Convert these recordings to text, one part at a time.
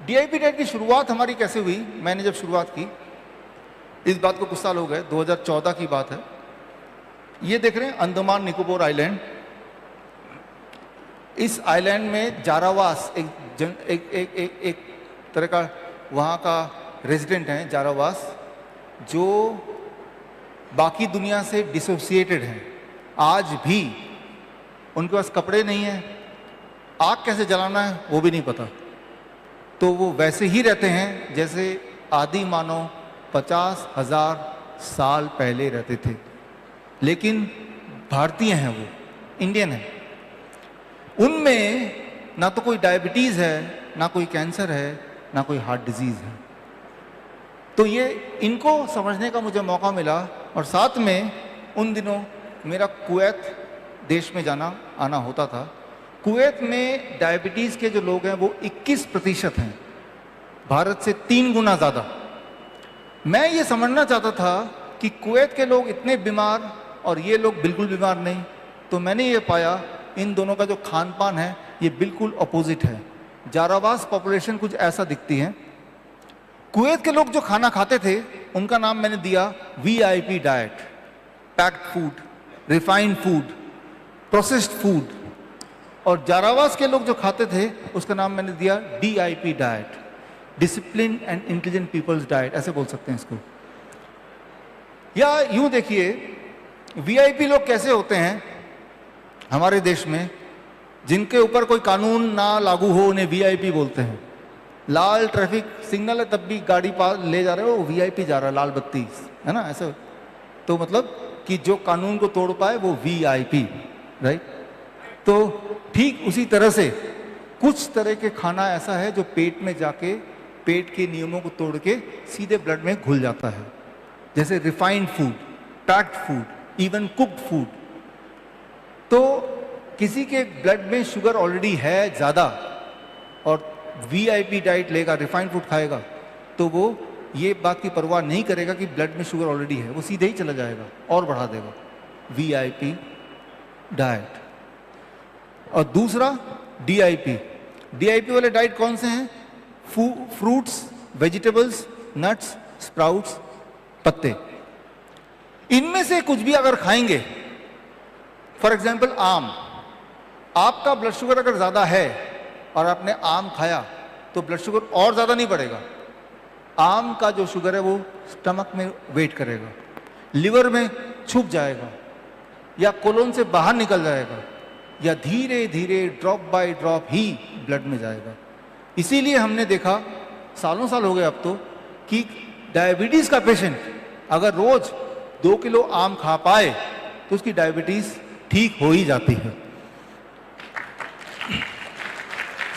DIP diet की शुरुआत हमारी कैसे हुई? मैंने जब शुरुआत की, इस बात को कुछ साल हो गए, 2014 की बात है। ये देख रहे हैं अंडमान निकोबार आइलैंड। इस आइलैंड में जारावास एक तरह का वहाँ का रेजिडेंट हैं, जारावास, जो बाकी दुनिया से डिसोसिएटेड हैं। आज भी उनके पास कपड़े नहीं हैं, आग कैसे जलाना है वो भी नहीं पता। तो वो वैसे ही रहते हैं जैसे आदि मानव 50,000 साल पहले रहते थे, लेकिन भारतीय हैं, वो इंडियन हैं। उनमें ना तो कोई डायबिटीज़ है, ना कोई कैंसर है, ना कोई हार्ट डिजीज़ है। तो ये इनको समझने का मुझे मौका मिला। और साथ में उन दिनों मेरा कुवैत देश में जाना आना होता था। कुवैत में डायबिटीज़ के जो लोग हैं वो 21% हैं, भारत से 3 गुना ज़्यादा। मैं ये समझना चाहता था कि कुवैत के लोग इतने बीमार और ये लोग बिल्कुल बीमार नहीं। तो मैंने ये पाया इन दोनों का जो खान पान है ये बिल्कुल अपोजिट है। जारावास पॉपुलेशन कुछ ऐसा दिखती है। कुवैत के लोग जो खाना खाते थे उनका नाम मैंने दिया VIP diet, packed food, refined food, processed food. और जारावास के लोग जो खाते थे उसका नाम मैंने दिया DIP diet, discipline and intelligent peoples diet, ऐसे बोल सकते हैं इसको। या यूं देखिए, वीआईपी लोग कैसे होते हैं हमारे देश में, जिनके ऊपर कोई कानून ना लागू हो उन्हें वीआईपी बोलते हैं। लाल ट्रैफिक सिग्नल है तब भी गाड़ी पास ले जा रहे हो, वीआईपी जा रहा है, लाल बत्ती है ना, ऐसे। तो मतलब कि जो कानून को तोड़ पाए वो वीआईपी, राइट। तो ठीक उसी तरह से कुछ तरह के खाना ऐसा है जो पेट में जाके पेट के नियमों को तोड़ के सीधे ब्लड में घुल जाता है, जैसे refined food, packed food, even cooked food. तो किसी के ब्लड में शुगर ऑलरेडी है ज़्यादा और वीआईपी डाइट लेगा, रिफाइंड फूड खाएगा, तो वो ये बात की परवाह नहीं करेगा कि ब्लड में शुगर ऑलरेडी है, वो सीधे ही चला जाएगा और बढ़ा देगा, वीआईपी डाइट। और दूसरा डीआईपी। डीआईपी वाले डाइट कौन से हैं? फ्रूट्स, वेजिटेबल्स, नट्स, स्प्राउट्स, पत्ते। इनमें से कुछ भी अगर खाएंगे, फॉर एग्जाम्पल आम, आपका ब्लड शुगर अगर ज़्यादा है और आपने आम खाया तो ब्लड शुगर और ज़्यादा नहीं बढ़ेगा। आम का जो शुगर है वो स्टमक में वेट करेगा, लिवर में छुप जाएगा या कोलोन से बाहर निकल जाएगा, या धीरे धीरे drop by drop he blood में जाएगा। इसीलिए हमने देखा, सालों साल हो गए अब तो, कि डायबिटीज़ का पेशेंट अगर रोज 2 किलो आम खा पाए तो उसकी डायबिटीज़ ठीक हो ही जाती है।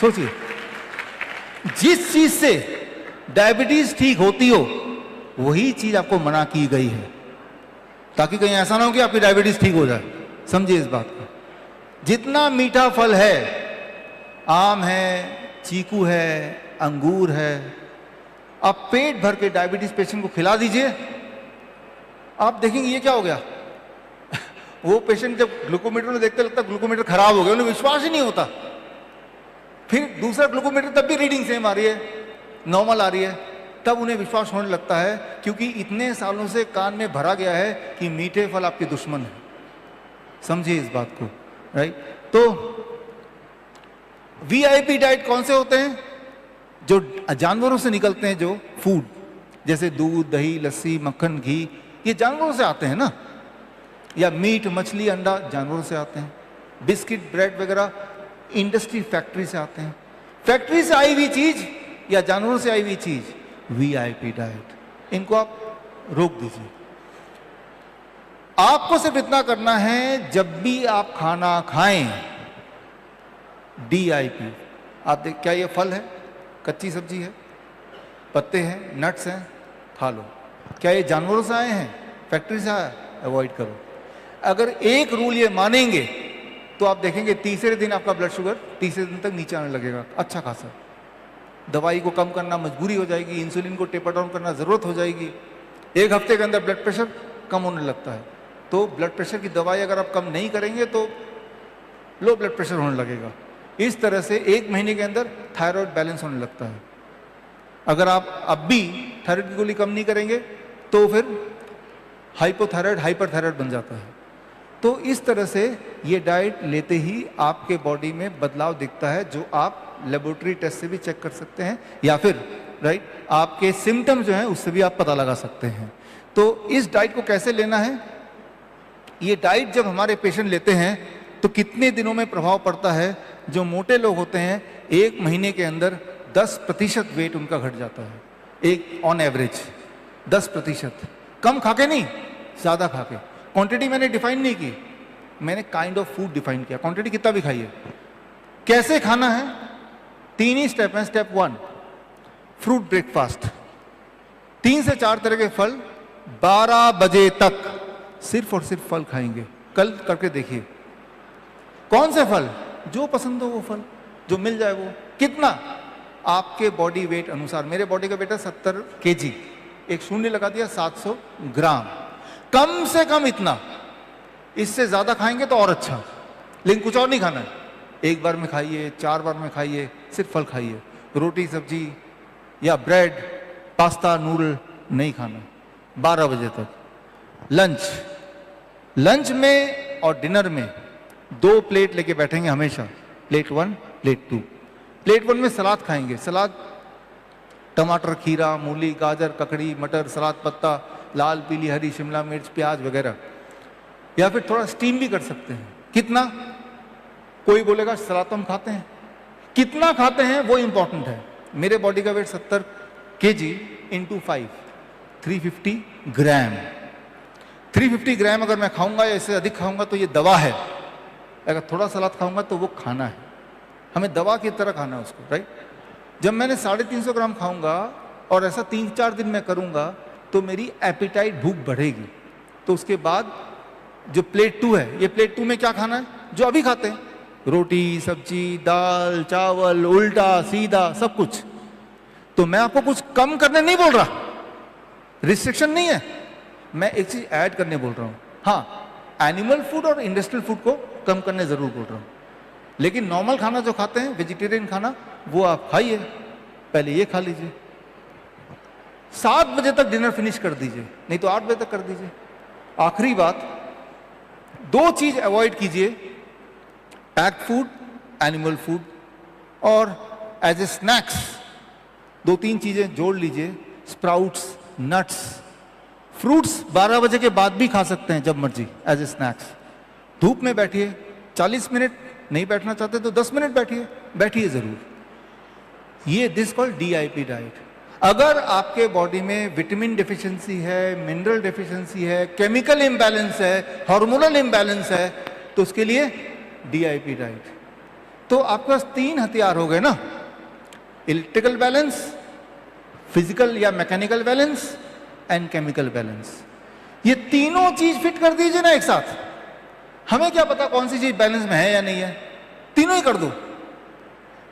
सोचिए, जिस चीज से डायबिटीज ठीक होती हो वही चीज आपको मना की गई है, ताकि कहीं ऐसा ना हो कि आपकी डायबिटीज ठीक हो जाए। समझिए इस बात को। जितना मीठा फल है, आम है, चीकू है, अंगूर है, आप पेट भर के डायबिटीज पेशेंट को खिला दीजिए, आप देखेंगे ये क्या हो गया। वो पेशेंट जब ग्लूकोमीटर में देखते लगता ग्लूकोमीटर खराब हो गया, उन्हें विश्वास ही नहीं होता। फिर दूसरा ग्लूकोमीटर तब भी रीडिंग सेम आ रही है, नॉर्मल आ रही है, तब उन्हें विश्वास होने लगता है, क्योंकि इतने सालों से कान में भरा गया है कि मीठे फल आपके दुश्मन है। समझिए इस बात को, राइट। तो वीआईपी डाइट कौन से होते हैं? जो जानवरों से निकलते हैं, जो फूड, जैसे दूध, दही, लस्सी, मक्खन, घी, ये जानवरों से आते हैं ना। या मीट, मछली, अंडा जानवरों से आते हैं। बिस्किट, ब्रेड वगैरह इंडस्ट्री, फैक्ट्री से आते हैं। फैक्ट्री से आई हुई चीज या जानवरों से आई हुई चीज, वीआईपी डाइट, इनको आप रोक दीजिए। आपको सिर्फ इतना करना है, जब भी आप खाना खाएं, डीआईपी। आप देख, क्या ये फल है, कच्ची सब्जी है, पत्ते हैं, नट्स हैं, खा लो। क्या ये जानवरों से आए हैं, फैक्ट्री से आया, अवॉइड करो। अगर एक रूल ये मानेंगे तो आप देखेंगे तीसरे दिन आपका ब्लड शुगर तीसरे दिन तक नीचे आने लगेगा, अच्छा खासा। दवाई को कम करना मजबूरी हो जाएगी, इंसुलिन को टेपर डाउन करना ज़रूरत हो जाएगी। 1 हफ्ते के अंदर ब्लड प्रेशर कम होने लगता है। तो ब्लड प्रेशर की दवाई अगर आप कम नहीं करेंगे तो लो ब्लड प्रेशर होने लगेगा। इस तरह से 1 महीने के अंदर थायराइड बैलेंस होने लगता है। अगर आप अब भी थायराइड की गोली कम नहीं करेंगे तो फिर हाइपोथायराइड हाइपरथायराइड बन जाता है। तो इस तरह से ये डाइट लेते ही आपके बॉडी में बदलाव दिखता है, जो आप लेबोरेटरी टेस्ट से भी चेक कर सकते हैं, या फिर राइट आपके सिम्टम्स जो हैं उससे भी आप पता लगा सकते हैं। तो इस डाइट को कैसे लेना है, ये डाइट जब हमारे पेशेंट लेते हैं तो कितने दिनों में प्रभाव पड़ता है। जो मोटे लोग होते हैं 1 महीने के अंदर 10% वेट उनका घट जाता है, एक ऑन एवरेज 10%। कम खाके नहीं, ज़्यादा खाके। क्वांटिटी मैंने डिफाइन नहीं की, मैंने काइंड ऑफ फूड डिफाइन किया। क्वांटिटी कितना भी खाइए, कैसे खाना है, 3 ही स्टेप हैं। स्टेप 1 फ्रूट ब्रेकफास्ट, 3 से 4 तरह के फल 12 बजे तक सिर्फ और सिर्फ फल खाएंगे। कल करके देखिए, कौन से फल, जो पसंद हो वो फल, जो मिल जाए वो। कितना, आपके बॉडी वेट अनुसार। मेरे बॉडी का वेट है 70 kg, एक शून्य लगा दिया 700 ग्राम। कम से कम इतना, इससे ज्यादा खाएंगे तो और अच्छा, लेकिन कुछ और नहीं खाना है। एक बार में खाइए, 4 बार में खाइए, सिर्फ फल खाइए। रोटी सब्जी या ब्रेड पास्ता नूडल नहीं खाना। 12 बजे तक लंच में और डिनर में 2 प्लेट लेके बैठेंगे हमेशा, प्लेट 1 प्लेट 2। प्लेट 1 में सलाद खाएंगे, सलाद टमाटर खीरा मूली गाजर ककड़ी मटर सलाद पत्ता लाल पीली हरी शिमला मिर्च प्याज वगैरह, या फिर थोड़ा स्टीम भी कर सकते हैं। कितना, कोई बोलेगा सलाद तो हम खाते हैं, कितना खाते हैं वो इंपॉर्टेंट है। मेरे बॉडी का वेट 70 kg इंटू 5 350 ग्राम। 350 ग्राम अगर मैं खाऊंगा या इससे अधिक खाऊंगा तो ये दवा है। अगर थोड़ा सलाद खाऊंगा तो वो खाना है, हमें दवा की तरह खाना है उसको, राइट। जब मैंने 350 ग्राम खाऊंगा और ऐसा 3-4 दिन में करूंगा तो मेरी एपिटाइट भूख बढ़ेगी। तो उसके बाद जो प्लेट 2 है, ये प्लेट 2 में क्या खाना है, जो अभी खाते हैं, रोटी सब्जी दाल चावल उल्टा सीधा सब कुछ। तो मैं आपको कुछ कम करने नहीं बोल रहा, रिस्ट्रिक्शन नहीं है, मैं एक चीज ऐड करने बोल रहा हूं। हाँ, एनिमल फूड और इंडस्ट्रियल फूड को कम करने जरूर बोल रहा हूं, लेकिन नॉर्मल खाना जो खाते हैं वेजिटेरियन खाना वो आप खाइए, पहले ये खा लीजिए। 7 बजे तक डिनर फिनिश कर दीजिए, नहीं तो 8 बजे तक कर दीजिए। आखिरी बात, 2 चीज अवॉइड कीजिए, पैक्ड फूड एनिमल फूड, और एज ए स्नैक्स 2-3 चीजें जोड़ लीजिए, स्प्राउट्स नट्स फ्रूट्स 12 बजे के बाद भी खा सकते हैं जब मर्जी एज ए स्नैक्स। धूप में बैठिए 40 मिनट, नहीं बैठना चाहते तो 10 मिनट बैठिए, बैठिए जरूर। ये दिस कॉल्ड DIP डाइट। अगर आपके बॉडी में विटामिन डेफिशिएंसी है, मिनरल डेफिशिएंसी है, केमिकल इम्बैलेंस है, हार्मोनल इम्बैलेंस है, तो उसके लिए DIP डाइट। तो आपके पास 3 हथियार हो गए ना, इलेक्ट्रिकल बैलेंस, फिजिकल या mechanical balance and chemical balance. ये तीनों चीज फिट कर दीजिए ना एक साथ। हमें क्या पता कौन सी चीज बैलेंस में है या नहीं है, तीनों ही कर दो।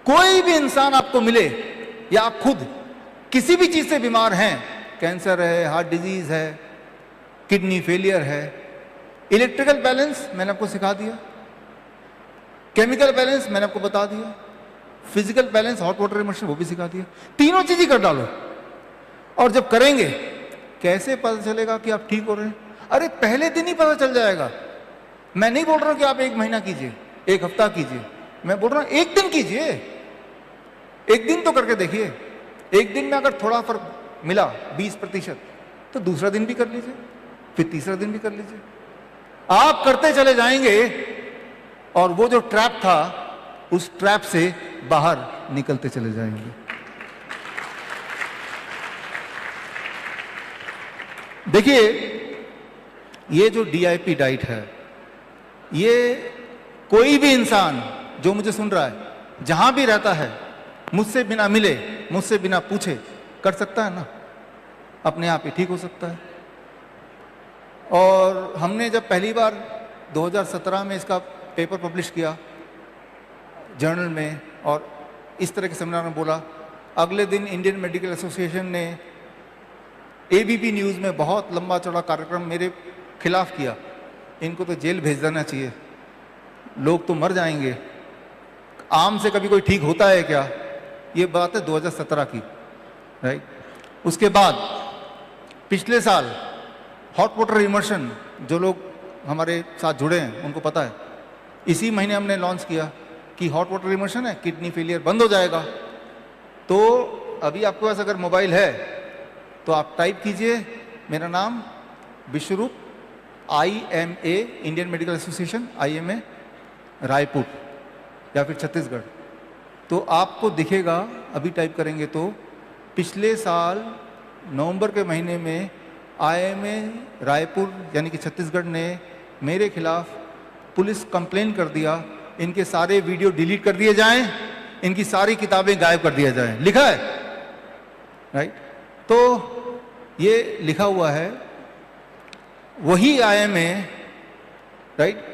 कोई भी इंसान आपको मिले या आप खुद किसी भी चीज से बीमार हैं, कैंसर है, हार्ट डिजीज है, किडनी फेलियर है, इलेक्ट्रिकल बैलेंस मैंने आपको सिखा दिया, केमिकल बैलेंस मैंने आपको बता दिया, physical balance hot water immersion वो भी सिखा दिया। तीनों चीज ही कर डालो। और जब करेंगे कैसे पता चलेगा कि आप ठीक हो रहे हैं? अरे पहले दिन ही पता चल जाएगा। मैं नहीं बोल रहा हूं कि आप 1 महीना कीजिए, 1 हफ्ता कीजिए, मैं बोल रहा हूं 1 दिन कीजिए। 1 दिन तो करके देखिए, 1 दिन में अगर थोड़ा फर्क मिला 20% तो दूसरा दिन भी कर लीजिए, फिर तीसरा दिन भी कर लीजिए। आप करते चले जाएंगे और वो जो ट्रैप था उस ट्रैप से बाहर निकलते चले जाएंगे। देखिए, ये जो DIP डाइट है, ये कोई भी इंसान जो मुझे सुन रहा है, जहां भी रहता है, मुझसे बिना मिले, मुझसे बिना पूछे कर सकता है ना, अपने आप ही ठीक हो सकता है। और हमने जब पहली बार 2017 में इसका पेपर पब्लिश किया जर्नल में और इस तरह के सेमिनार में बोला, अगले दिन इंडियन मेडिकल एसोसिएशन ने ABP न्यूज़ में बहुत लंबा चौड़ा कार्यक्रम मेरे खिलाफ किया। इनको तो जेल भेज देना चाहिए, लोग तो मर जाएंगे, आम से कभी कोई ठीक होता है क्या? ये बात है 2017 की। राइट। उसके बाद पिछले साल हॉट वाटर इमर्शन, जो लोग हमारे साथ जुड़े हैं उनको पता है, इसी महीने हमने लॉन्च किया कि हॉट वाटर इमर्शन है, किडनी फेलियर बंद हो जाएगा। तो अभी आपके पास अगर मोबाइल है तो आप टाइप कीजिए मेरा नाम विश्वरूप, IMA, Indian medical association, IMA Raipur या फिर छत्तीसगढ़, तो आपको दिखेगा। अभी टाइप करेंगे तो पिछले साल नवंबर के महीने में IMA रायपुर यानी कि छत्तीसगढ़ ने मेरे खिलाफ पुलिस कंप्लेन कर दिया, इनके सारे वीडियो डिलीट कर दिए जाएं, इनकी सारी किताबें गायब कर दिया जाएं, लिखा है, राइट। तो ये लिखा हुआ है वही IMA, राइट,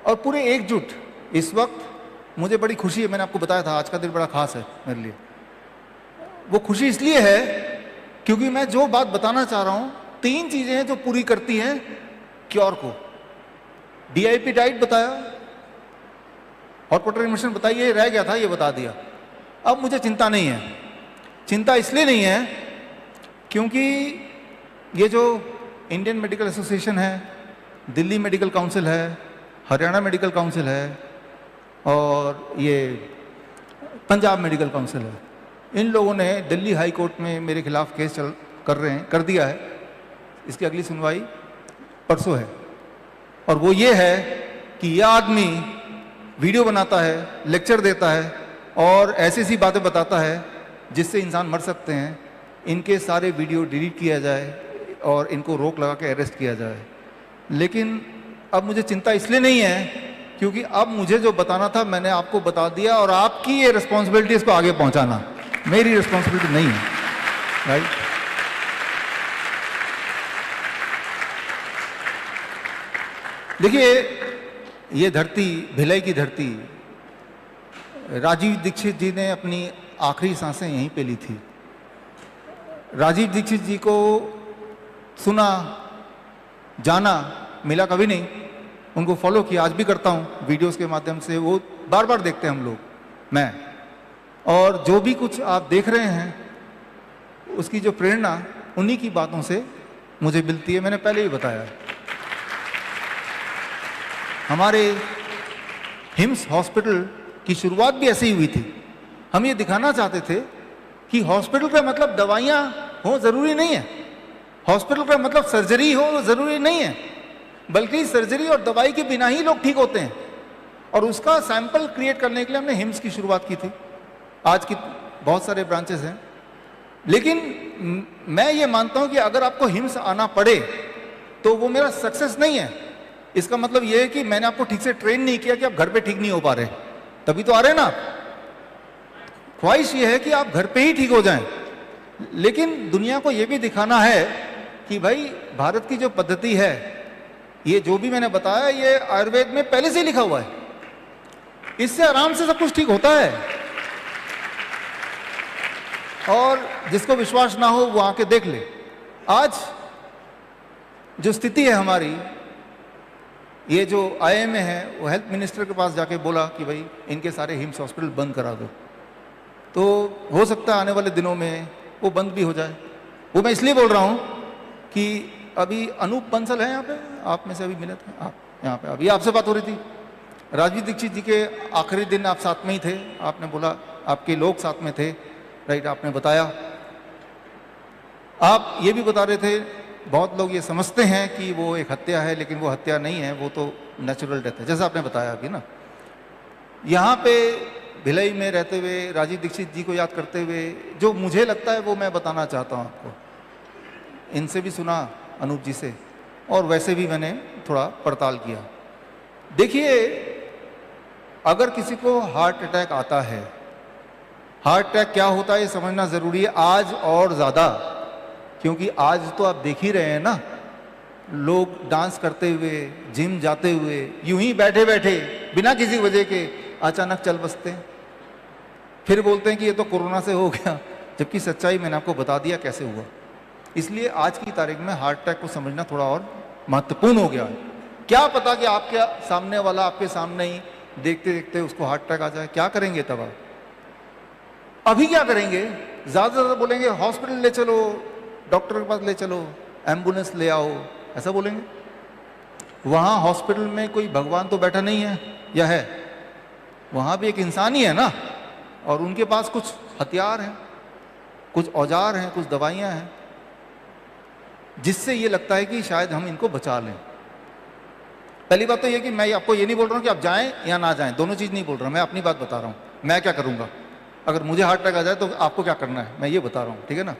और पूरे एकजुट। इस वक्त मुझे बड़ी खुशी है, मैंने आपको बताया था आज का दिन बड़ा खास है मेरे लिए। वो खुशी इसलिए है क्योंकि मैं जो बात बताना चाह रहा हूं, 3 चीजें हैं जो पूरी करती हैं क्योर को। DIP डाइट बताया, हॉट वाटर इमर्शन बताइए, रह गया था ये बता दिया। अब मुझे चिंता नहीं है। चिंता इसलिए नहीं है क्योंकि ये जो इंडियन मेडिकल एसोसिएशन है, दिल्ली मेडिकल काउंसिल है, हरियाणा मेडिकल काउंसिल है और ये पंजाब मेडिकल काउंसिल है, इन लोगों ने दिल्ली हाई कोर्ट में मेरे खिलाफ केस कर दिया है। इसकी अगली सुनवाई परसों है। और वो ये है कि यह आदमी वीडियो बनाता है, लेक्चर देता है और ऐसी ऐसी बातें बताता है जिससे इंसान मर सकते हैं। इनके सारे वीडियो डिलीट किया जाए और इनको रोक लगा के अरेस्ट किया जाए। लेकिन अब मुझे चिंता इसलिए नहीं है क्योंकि अब मुझे जो बताना था मैंने आपको बता दिया, और आपकी ये रिस्पॉन्सिबिलिटी इसको आगे पहुंचाना, मेरी रिस्पॉन्सिबिलिटी नहीं है, राइट। देखिए, ये धरती, भिलाई की धरती, राजीव दीक्षित जी ने अपनी आखिरी सांसें यहीं पे ली थी। राजीव दीक्षित जी को सुना, जाना, मिला कभी नहीं, उनको फॉलो किया, आज भी करता हूँ वीडियोस के माध्यम से, वो बार बार देखते हैं हम लोग, मैं। और जो भी कुछ आप देख रहे हैं उसकी जो प्रेरणा उन्हीं की बातों से मुझे मिलती है। मैंने पहले ही बताया, हमारे हिम्स हॉस्पिटल की शुरुआत भी ऐसे ही हुई थी। हम ये दिखाना चाहते थे कि हॉस्पिटल का मतलब दवाइयाँ हो ज़रूरी नहीं है, हॉस्पिटल का मतलब सर्जरी हो ज़रूरी नहीं है, बल्कि सर्जरी और दवाई के बिना ही लोग ठीक होते हैं। और उसका सैंपल क्रिएट करने के लिए हमने हिम्स की शुरुआत की थी। आज की बहुत सारे ब्रांचेस हैं, लेकिन मैं ये मानता हूँ कि अगर आपको हिम्स आना पड़े तो वो मेरा सक्सेस नहीं है। इसका मतलब ये है कि मैंने आपको ठीक से ट्रेन नहीं किया कि आप घर पे ठीक नहीं हो पा रहे, तभी तो आ रहे ना। ख्वाहिश ये है कि आप घर पे ही ठीक हो जाएं, लेकिन दुनिया को ये भी दिखाना है कि भाई भारत की जो पद्धति है, ये जो भी मैंने बताया, ये आयुर्वेद में पहले से ही लिखा हुआ है, इससे आराम से सब कुछ ठीक होता है। और जिसको विश्वास ना हो वो आके देख ले। आज जो स्थिति है हमारी, ये जो IMA है वो हेल्थ मिनिस्टर के पास जाके बोला कि भाई इनके सारे हिम्स हॉस्पिटल बंद करा दो, तो हो सकता है आने वाले दिनों में वो बंद भी हो जाए। वो मैं इसलिए बोल रहा हूँ कि अभी अनूप बंसल है यहाँ पे, आप में से अभी मिले थे आप यहाँ पे, अभी आपसे बात हो रही थी। राजीव दीक्षित जी के आखिरी दिन आप साथ में ही थे, आपने बोला आपके लोग साथ में थे, राइट, आपने बताया। आप ये भी बता रहे थे, बहुत लोग ये समझते हैं कि वो एक हत्या है, लेकिन वो हत्या नहीं है, वो तो नेचुरल डेथ है, जैसा आपने बताया अभी ना। यहाँ पे भिलाई में रहते हुए राजीव दीक्षित जी को याद करते हुए जो मुझे लगता है वो मैं बताना चाहता हूँ आपको। इनसे भी सुना, अनूप जी से, और वैसे भी मैंने थोड़ा पड़ताल किया। देखिए, अगर किसी को हार्ट अटैक आता है, हार्ट अटैक क्या होता है ये समझना ज़रूरी है आज और ज़्यादा, क्योंकि आज तो आप देख ही रहे हैं ना, लोग डांस करते हुए, जिम जाते हुए, यूं ही बैठे बैठे बिना किसी वजह के अचानक चल बसते हैं, फिर बोलते हैं कि ये तो कोरोना से हो गया, जबकि सच्चाई मैंने आपको बता दिया कैसे हुआ। इसलिए आज की तारीख में हार्ट अटैक को समझना थोड़ा और महत्वपूर्ण हो गया है। क्या पता कि आपके सामने वाला आपके सामने ही देखते देखते उसको हार्ट अटैक आ जाए, क्या करेंगे तब आप? अभी क्या करेंगे ज़्यादा से ज़्यादा बोलेंगे हॉस्पिटल ले चलो, डॉक्टर के पास ले चलो, एम्बुलेंस ले आओ, ऐसा बोलेंगे। वहाँ हॉस्पिटल में कोई भगवान तो बैठा नहीं है, या है? वहाँ भी एक इंसान ही है ना, और उनके पास कुछ हथियार हैं, कुछ औजार हैं, कुछ दवाइयाँ हैं, जिससे ये लगता है कि शायद हम इनको बचा लें। पहली बात तो ये कि मैं आपको ये नहीं बोल रहा हूँ कि आप जाएं या ना जाएं, दोनों चीज़ नहीं बोल रहा, मैं अपनी बात बता रहा हूँ। मैं क्या करूँगा अगर मुझे हार्ट अटैक आ जाए तो आपको क्या करना है, मैं ये बता रहा हूँ, ठीक है ना।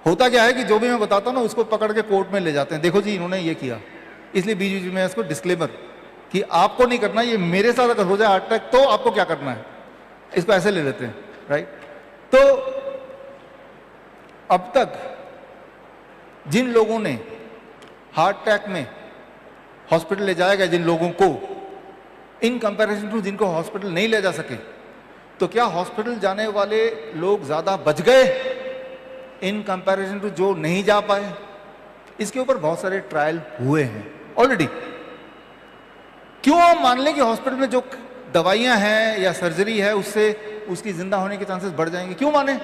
होता क्या है कि जो भी मैं बताता हूँ ना उसको पकड़ के कोर्ट में ले जाते हैं, देखो जी इन्होंने ये किया। इसलिए बीच बीच में इसको डिस्क्लेमर कि आपको नहीं करना, ये मेरे साथ अगर हो जाए हार्ट अटैक तो आपको क्या करना है, इसको ऐसे ले लेते हैं, राइट। तो अब तक जिन लोगों ने हार्ट अटैक में हॉस्पिटल ले जाया गया, जिन लोगों को, इन कंपैरिजन टू जिनको हॉस्पिटल नहीं ले जा सके, तो क्या हॉस्पिटल जाने वाले लोग ज्यादा बच गए इन कंपैरिजन टू जो नहीं जा पाए? इसके ऊपर बहुत सारे ट्रायल हुए हैं ऑलरेडी। क्यों हम मान लें कि हॉस्पिटल में जो दवाइयां हैं या सर्जरी है उससे उसकी जिंदा होने के चांसेस बढ़ जाएंगे? क्यों माने?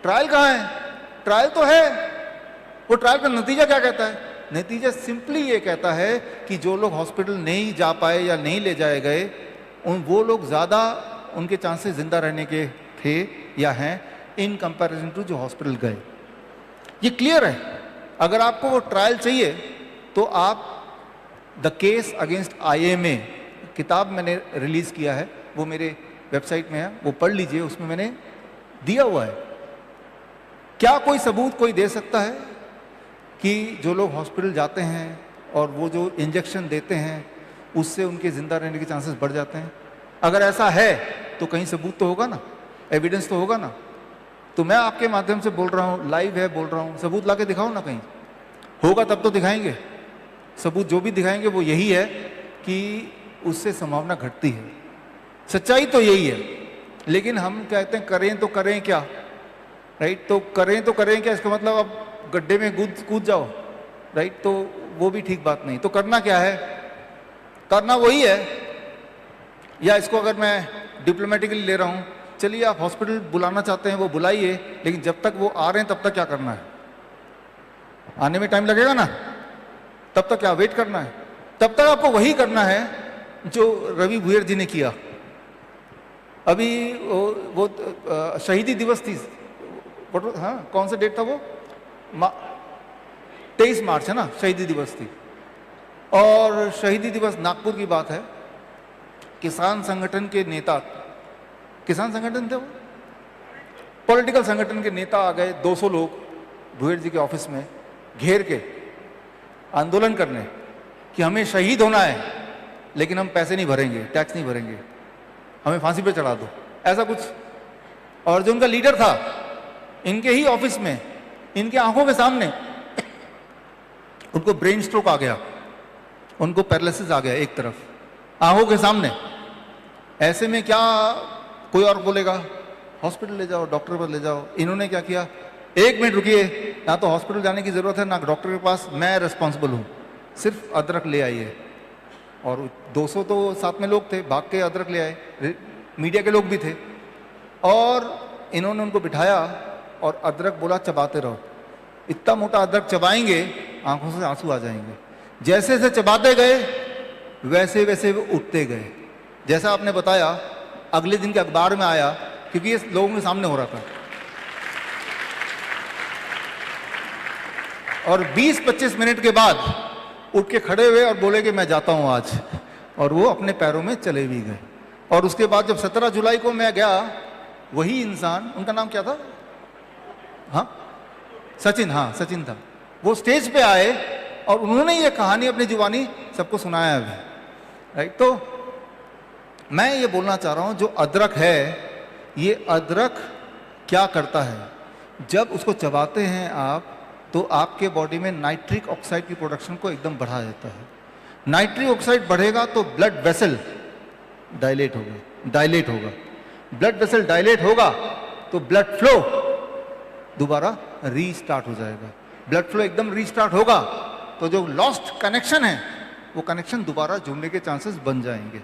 ट्रायल कहाँ है? ट्रायल तो है। वो ट्रायल का नतीजा क्या कहता है? नतीजा सिंपली ये कहता है कि जो लोग हॉस्पिटल नहीं जा पाए या नहीं ले जाए गए, वो लोग ज़्यादा, उनके चांसेस जिंदा रहने के थे या हैं इन कंपैरिजन टू जो हॉस्पिटल गए। ये क्लियर है। अगर आपको वो ट्रायल चाहिए तो आप द केस अगेंस्ट IMA किताब मैंने रिलीज़ किया है, वो मेरे वेबसाइट में है, वो पढ़ लीजिए, उसमें मैंने दिया हुआ है। क्या कोई सबूत कोई दे सकता है कि जो लोग हॉस्पिटल जाते हैं और वो जो इंजेक्शन देते हैं उससे उनके ज़िंदा रहने के चांसेस बढ़ जाते हैं? अगर ऐसा है तो कहीं सबूत तो होगा ना, एविडेंस तो होगा ना। तो मैं आपके माध्यम से बोल रहा हूँ, लाइव है बोल रहा हूँ, सबूत ला के दिखाओ ना, कहीं होगा तब तो दिखाएंगे। सबूत जो भी दिखाएंगे वो यही है कि उससे संभावना घटती है। सच्चाई तो यही है, लेकिन हम कहते हैं करें तो करें क्या, राइट। तो करें क्या, इसका मतलब अब गड्ढे में कूद जाओ, राइट। तो वो भी ठीक बात नहीं। तो करना क्या है? करना वही है, या इसको अगर मैं डिप्लोमेटिकली ले रहा हूँ, चलिए आप हॉस्पिटल बुलाना चाहते हैं वो बुलाइए, लेकिन जब तक वो आ रहे हैं तब तक क्या करना है? आने में टाइम लगेगा ना, तब तक क्या वेट करना है? तब तक आपको वही करना है जो रवि भुइयर जी ने किया। अभी वो शहीदी दिवस थी, हाँ कौन सा डेट था वो? 23 मार्च है ना, शहीदी दिवस थी। और शहीदी दिवस नागपुर की बात है, किसान संगठन के नेता, किसान संगठन थे वो, पॉलिटिकल संगठन के नेता आ गए, 200 लोग भुइयर जी के ऑफिस में घेर के आंदोलन करने कि हमें शहीद होना है लेकिन हम पैसे नहीं भरेंगे, टैक्स नहीं भरेंगे, हमें फांसी पे चढ़ा दो, ऐसा कुछ। और जो उनका लीडर था, इनके ही ऑफिस में, इनके आंखों के सामने उनको ब्रेन स्ट्रोक आ गया, उनको पैरालिसिस आ गया एक तरफ, आंखों के सामने। ऐसे में क्या कोई और बोलेगा हॉस्पिटल ले जाओ, डॉक्टर पर ले जाओ? इन्होंने क्या किया, 1 मिनट रुकिए, ना तो हॉस्पिटल जाने की जरूरत है ना डॉक्टर के पास, मैं रिस्पॉन्सिबल हूँ, सिर्फ अदरक ले आइए। और 200 तो साथ में लोग थे, भाग के अदरक ले आए, मीडिया के लोग भी थे, और इन्होंने उनको बिठाया और अदरक बोला चबाते रहो। इतना मोटा अदरक चबाएंगे आंखों से आंसू आ जाएंगे। जैसे जैसे चबाते गए वैसे वैसे वो उठते गए। जैसा आपने बताया, अगले दिन के अखबार में आया, क्योंकि ये लोगों के सामने हो रहा था। और 20-25 मिनट के बाद उठ के खड़े हुए और बोले कि मैं जाता हूं आज, और वो अपने पैरों में चले भी गए। और उसके बाद जब 17 जुलाई को मैं गया, वही इंसान, उनका नाम क्या था? हाँ सचिन, हाँ सचिन था, वो स्टेज पे आए और उन्होंने ये कहानी अपनी जुबानी सबको सुनाया अभी, राइट। तो मैं ये बोलना चाह रहा हूं, जो अदरक है, ये अदरक क्या करता है, जब उसको चबाते हैं आप तो आपके बॉडी में नाइट्रिक ऑक्साइड की प्रोडक्शन को एकदम बढ़ा देता है। नाइट्रिक ऑक्साइड बढ़ेगा तो ब्लड वेसल डायलेट होगा, ब्लड वेसल डायलेट होगा तो ब्लड फ्लो दोबारा रीस्टार्ट हो जाएगा। ब्लड फ्लो एकदम रीस्टार्ट होगा तो जो लॉस्ट कनेक्शन है वो कनेक्शन दोबारा जुड़ने के चांसेस बन जाएंगे।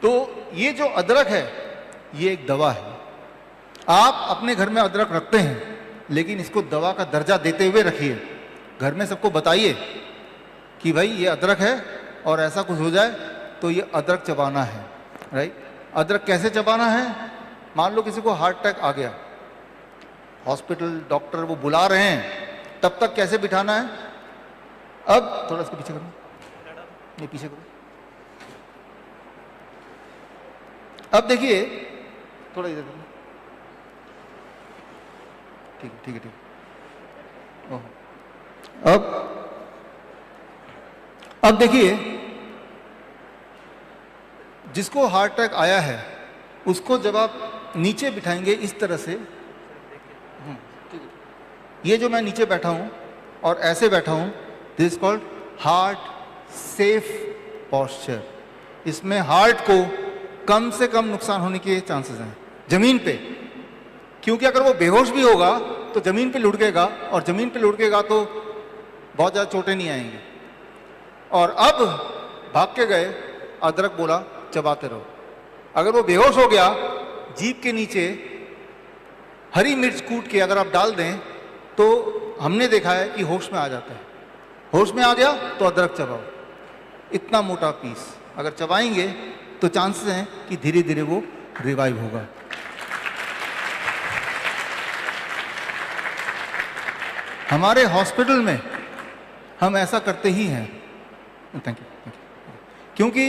तो ये जो अदरक है ये एक दवा है। आप अपने घर में अदरक रखते हैं, लेकिन इसको दवा का दर्जा देते हुए रखिए। घर में सबको बताइए कि भाई ये अदरक है और ऐसा कुछ हो जाए तो ये अदरक चबाना है, राइट। अदरक कैसे चबाना है? मान लो किसी को हार्ट अटैक आ गया, हॉस्पिटल डॉक्टर वो बुला रहे हैं, तब तक कैसे बिठाना है? अब थोड़ा इसके पीछे करो, ये पीछे करो। अब देखिए, थोड़ा इधर करो, ठीक है, ठीक है, ठीक है। अब देखिए, जिसको हार्ट अटैक आया है उसको जब आप नीचे बिठाएंगे इस तरह से, ये जो मैं नीचे बैठा हूं और ऐसे बैठा हूं, this called heart safe posture. इसमें हार्ट को कम से कम नुकसान होने के चांसेस हैं जमीन पे, क्योंकि अगर वो बेहोश भी होगा तो जमीन पे लुढ़केगा, और जमीन पे लुढ़केगा तो बहुत ज़्यादा चोटें नहीं आएंगी। और अब भाग के गए, अदरक बोला चबाते रहो। अगर वो बेहोश हो गया, जीभ के नीचे हरी मिर्च कूट के अगर आप डाल दें तो हमने देखा है कि होश में आ जाता है। होश में आ गया तो अदरक चबाओ, इतना मोटा पीस अगर चबाएंगे तो चांसेस हैं कि धीरे धीरे वो रिवाइव होगा। हमारे हॉस्पिटल में हम ऐसा करते ही हैं। Thank you. क्योंकि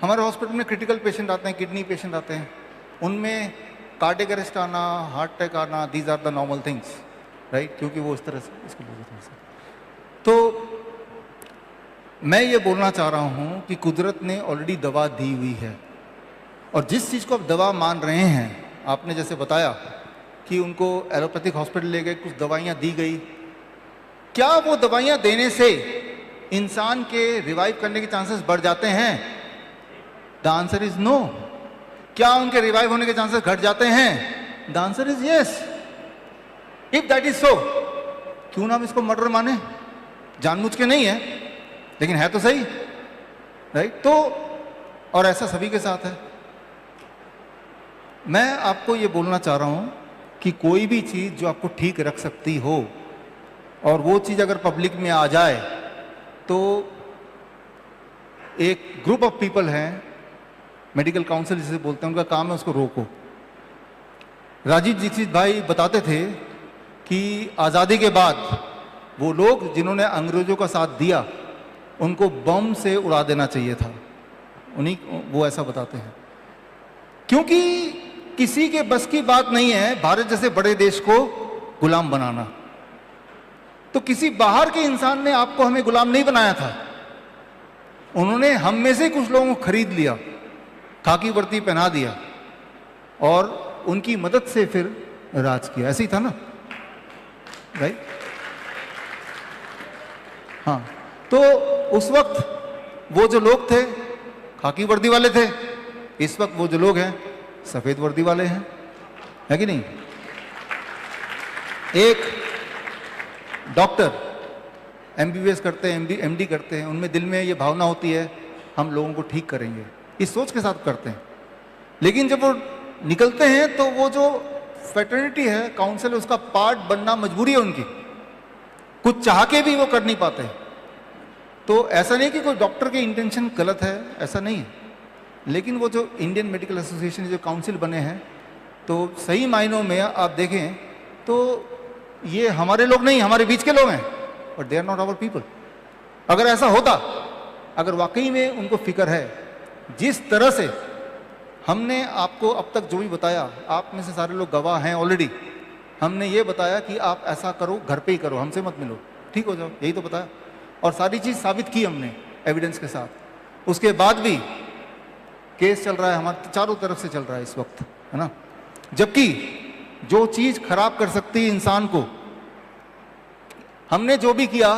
हमारे हॉस्पिटल में क्रिटिकल पेशेंट आते हैं, किडनी पेशेंट आते हैं, उनमें कार्डियक अरेस्ट आना, हार्ट अटैक आना, these are the normal things, right. क्योंकि वो इस तरह से इसको थोड़ा सा, तो मैं ये बोलना चाह रहा हूँ कि कुदरत ने ऑलरेडी दवा दी हुई है, और जिस चीज़ को आप दवा मान रहे हैं, आपने जैसे बताया कि उनको एलोपैथिक हॉस्पिटल ले गए, कुछ दवाइयाँ दी गई, क्या वो दवाइयाँ देने से इंसान के रिवाइव करने के चांसेस बढ़ जाते हैं? The answer is no. क्या उनके रिवाइव होने के चांसेस घट जाते हैं? The answer is yes. If that is so, क्यों ना हम इसको मर्डर माने? जानबूझ के नहीं है, लेकिन है तो सही, राइट। तो और ऐसा सभी के साथ है। मैं आपको ये बोलना चाह रहा हूं कि कोई भी चीज़ जो आपको ठीक रख सकती हो, और वो चीज़ अगर पब्लिक में आ जाए, तो एक ग्रुप ऑफ पीपल हैं, मेडिकल काउंसिल जिसे बोलते हैं, उनका काम है उसको रोको। राजीव दीक्षित भाई बताते थे कि आज़ादी के बाद वो लोग जिन्होंने अंग्रेज़ों का साथ दिया, उनको बम से उड़ा देना चाहिए था। वो ऐसा बताते हैं, क्योंकि किसी के बस की बात नहीं है भारत जैसे बड़े देश को गुलाम बनाना। तो किसी बाहर के इंसान ने आपको हमें गुलाम नहीं बनाया था, उन्होंने हम में से कुछ लोगों को खरीद लिया, खाकी वर्दी पहना दिया, और उनकी मदद से फिर राज किया। ऐसे ही था ना, राइट। हाँ, तो उस वक्त वो जो लोग थे खाकी वर्दी वाले थे, इस वक्त वो जो लोग हैं सफेद वर्दी वाले हैं, है कि नहीं। एक डॉक्टर एमबीबीएस करते हैं, एमडी करते हैं, उनमें दिल में ये भावना होती है हम लोगों को ठीक करेंगे, इस सोच के साथ करते हैं। लेकिन जब वो निकलते हैं तो वो जो फ्रेटर्निटी है, काउंसिल है, उसका पार्ट बनना मजबूरी है उनकी, कुछ चाह के भी वो कर नहीं पाते। तो ऐसा नहीं कि कोई डॉक्टर के इंटेंशन गलत है, ऐसा नहीं है, लेकिन वो जो इंडियन मेडिकल एसोसिएशन जो काउंसिल बने हैं, तो सही मायनों में आप देखें तो ये हमारे लोग नहीं, हमारे बीच के लोग हैं, but they are not our people. अगर ऐसा होता, अगर वाकई में उनको फिक्र है, जिस तरह से हमने आपको अब तक जो भी बताया, आप में से सारे लोग गवाह हैं ऑलरेडी, हमने ये बताया कि आप ऐसा करो, घर पे ही करो, हमसे मत मिलो, ठीक हो जाओ, यही तो बताया, और सारी चीज़ साबित की हमने एविडेंस के साथ। उसके बाद भी केस चल रहा है, हमारे चारों तरफ से चल रहा है इस वक्त, है ना। जबकि जो चीज़ खराब कर सकती है इंसान को, हमने जो भी किया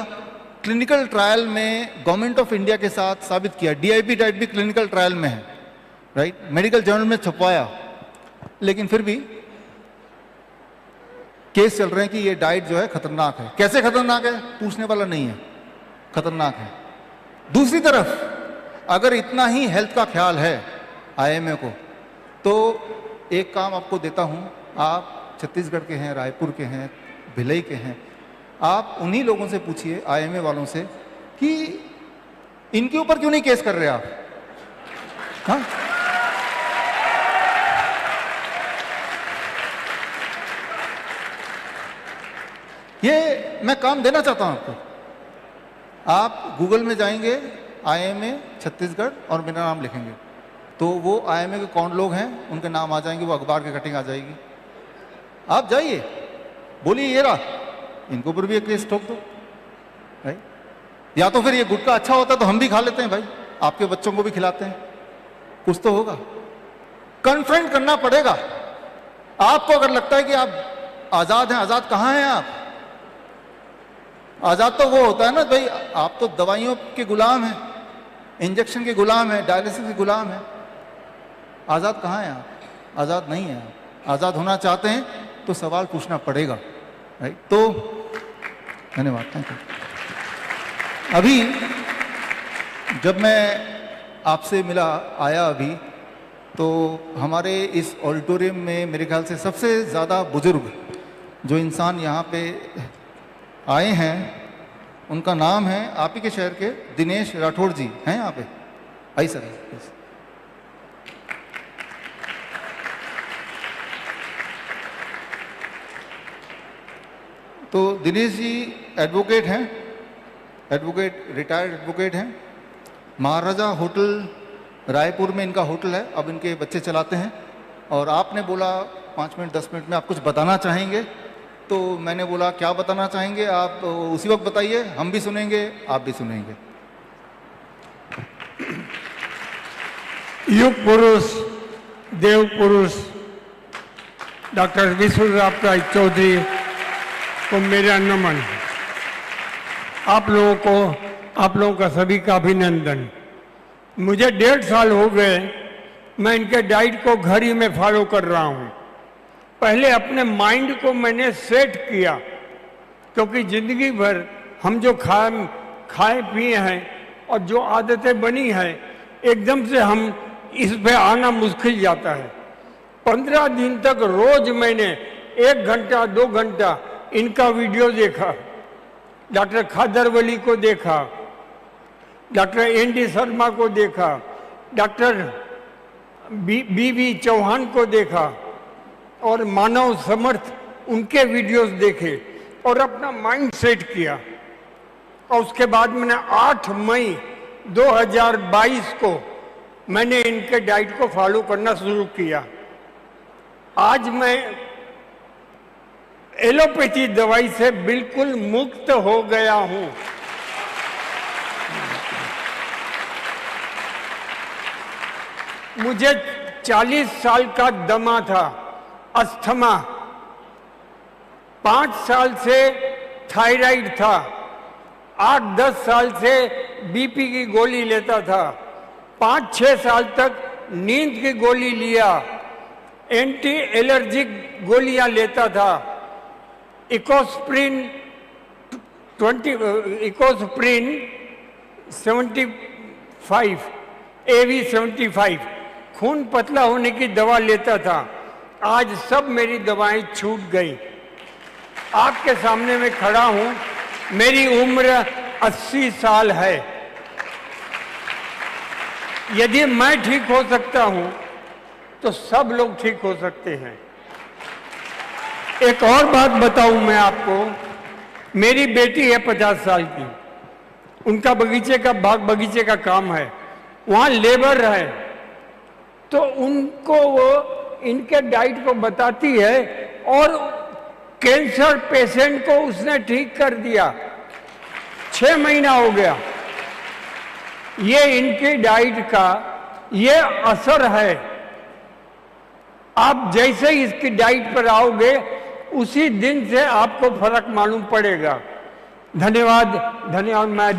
क्लिनिकल ट्रायल में गवर्नमेंट ऑफ इंडिया के साथ साबित किया। डीआईपी डाइट भी क्लिनिकल ट्रायल में है, राइट, मेडिकल जर्नल में छपवाया, लेकिन फिर भी केस चल रहे हैं कि ये डाइट जो है खतरनाक है। कैसे खतरनाक है पूछने वाला नहीं है, खतरनाक है। दूसरी तरफ अगर इतना ही हेल्थ का ख्याल है आईएमए को, तो एक काम आपको देता हूं, आप छत्तीसगढ़ के हैं, रायपुर के हैं, भिलाई के हैं, आप उन्हीं लोगों से पूछिए, आईएमए वालों से, कि इनके ऊपर क्यों नहीं केस कर रहे आप? हाँ, ये मैं काम देना चाहता हूं आपको। आप गूगल में जाएंगे आईएमए छत्तीसगढ़ और मेरा नाम लिखेंगे तो वो आईएमए के कौन लोग हैं उनके नाम आ जाएंगे, वो अखबार की कटिंग आ जाएगी। आप जाइए, बोलिए ये रहा, इनको पर भी एक केस ठोक दो भाई। या तो फिर ये गुटखा अच्छा होता तो हम भी खा लेते हैं भाई, आपके बच्चों को भी खिलाते हैं, कुछ तो होगा। कन्फ्रंट करना पड़ेगा। आपको अगर लगता है कि आप आजाद हैं, आजाद कहां हैं आप? आजाद तो वो होता है ना भाई, आप तो दवाइयों के गुलाम हैं, इंजेक्शन के गुलाम हैं, डायलिसिस के गुलाम हैं। आजाद कहां हैं आप? आजाद नहीं है आप। आजाद होना चाहते हैं तो सवाल पूछना पड़ेगा, राइट? तो धन्यवाद, थैंक यू। अभी जब मैं आपसे मिला आया अभी, तो हमारे इस ऑडिटोरियम में मेरे ख्याल से सबसे ज़्यादा बुजुर्ग जो इंसान यहाँ पे आए हैं, उनका नाम है आप ही के शहर के दिनेश राठौड़ जी, हैं यहाँ पे? आइए सर, प्लीज। तो दिनेश जी एडवोकेट हैं, एडवोकेट, रिटायर्ड एडवोकेट हैं। महाराजा होटल रायपुर में इनका होटल है, अब इनके बच्चे चलाते हैं। और आपने बोला 5 मिनट 10 मिनट में आप कुछ बताना चाहेंगे, तो मैंने बोला क्या बताना चाहेंगे आप उसी वक्त बताइए, हम भी सुनेंगे, आप भी सुनेंगे। युग पुरुष, देव पुरुष डॉक्टर विश्वनाथ राय चौधरी को मेरा नमन। आप लोगों का सभी का अभिनंदन। मुझे 1.5 साल हो गए, मैं इनके डाइट को घर ही में फॉलो कर रहा हूँ। पहले अपने माइंड को मैंने सेट किया, क्योंकि जिंदगी भर हम जो खाए पिए हैं और जो आदतें बनी हैं, एकदम से हम इस पे आना मुश्किल जाता है। 15 दिन तक रोज मैंने 1 घंटा 2 घंटा इनका वीडियो देखा, डॉक्टर खादरवली को देखा, डॉक्टर एनडी शर्मा को देखा, डॉक्टर बी चौहान को देखा और मानव समर्थ, उनके वीडियोस देखे और अपना माइंड सेट किया। और उसके बाद मैंने 8 मई 2022 को मैंने इनके डाइट को फॉलो करना शुरू किया। आज मैं एलोपैथी दवाई से बिल्कुल मुक्त हो गया हूं। मुझे 40 साल का दमा था, अस्थमा, 5 साल से थायराइड था, 8-10 साल से बीपी की गोली लेता था, 5-6 साल तक नींद की गोली लिया, एंटी एलर्जिक गोलियां लेता था, इकोस्प्रिन 75 AV75 खून पतला होने की दवा लेता था। आज सब मेरी दवाएं छूट गई। आपके सामने मैं खड़ा हूं, मेरी उम्र 80 साल है। यदि मैं ठीक हो सकता हूं तो सब लोग ठीक हो सकते हैं। एक और बात बताऊं मैं आपको, मेरी बेटी है 50 साल की, उनका बाग बगीचे का काम है, वहां लेबर है, तो उनको वो इनके डाइट को बताती है और कैंसर पेशेंट को उसने ठीक कर दिया। 6 महीना हो गया। ये इनकी डाइट का ये असर है। आप जैसे ही इसकी डाइट पर आओगे, उसी दिन से आपको फर्क मालूम पड़ेगा। धन्यवाद। मैं